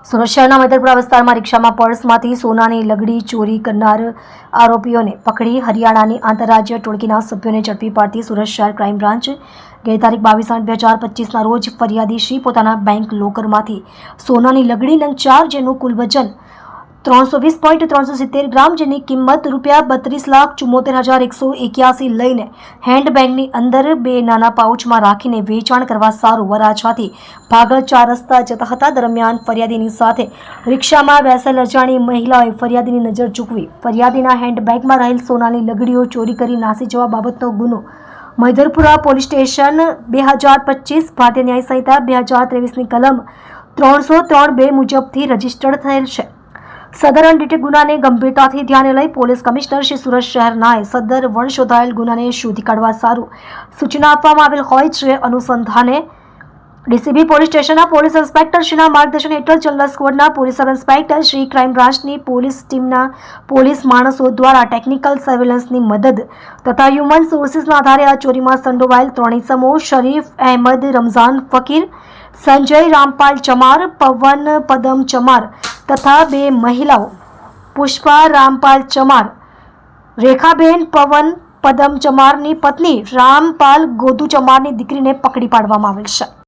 સુરત શહેરના મૈદરપુરા વિસ્તારમાં રિક્ષામાં પર્સમાંથી સોનાની લગડી ચોરી કરનાર આરોપીઓને પકડી હરિયાણાની આંતરરાજ્ય ટોળકીના સભ્યોને ઝડપી પાડતી સુરત શહેર ક્રાઇમ બ્રાન્ચ ગઈ તારીખ 22/8/2025ના રોજ ફરિયાદી શ્રી પોતાના બેંક લોકરમાંથી સોનાની લગડી નંગ 4 જેનું કુલ વજન 320.370 ગ્રામ જેની કિંમત ₹32,74,181 લઈને હેન્ડબેગની અંદર 2 નાના પાઉચમાં રાખીને વેચાણ કરવા સારું વરાછાથી ભાગળ 4 રસ્તા જતા હતા. દરમિયાન ફરિયાદીની સાથે રિક્ષામાં બેસેલ અજાણી મહિલાએ ફરિયાદીની નજર ચૂકવી ફરિયાદીના હેન્ડબેગમાં રહેલ સોનાની લગડીઓ ચોરી કરી નાસી જવા બાબતનો ગુનો મૈદરપુરા પોલીસ સ્ટેશન 2025 ભારતીય ન્યાય સંહિતા 2023ની કલમ 303(2) મુજબથી રજીસ્ટર્ડ થયેલ છે. સદર અનડિટેક્ટ ગુનાને ગંભીરતાથી ધ્યાને લઈ પોલીસ કમિશનર શ્રી સુરત શહેરનાએ સદર વણશોધાયેલ ગુનાને શોધી કાઢવા સારું સૂચના આપવામાં આવેલ હોય છે. અનુસંધાને ડીસીબી પોલીસ સ્ટેશનના પોલીસ ઇન્સ્પેક્ટર શ્રીના માર્ગદર્શન હેઠળ જનરલ સ્ક્વોડના police sub inspector Shri crime બ્રાન્ચની પોલીસ ટીમના પોલીસ માણસો દ્વારા ટેકનિકલ સર્વેલન્સની મદદ તથા હ્યુમન સોર્સિસના આધારે આ ચોરીમાં સંડોવાયેલ 3 ઇસમો શરીફ અહેમદ રમઝાન ફકીર, સંજય રામપાલ ચમાર, પવન પદમ ચમાર તથા 2 મહિલાઓ પુષ્પા રામપાલ ચમાર, રેખાબેન પવન પદમ ચમારની પત્ની રામપાલ ગોદુ ચમારની દીકરીને પકડી પાડવામાં આવેલ છે.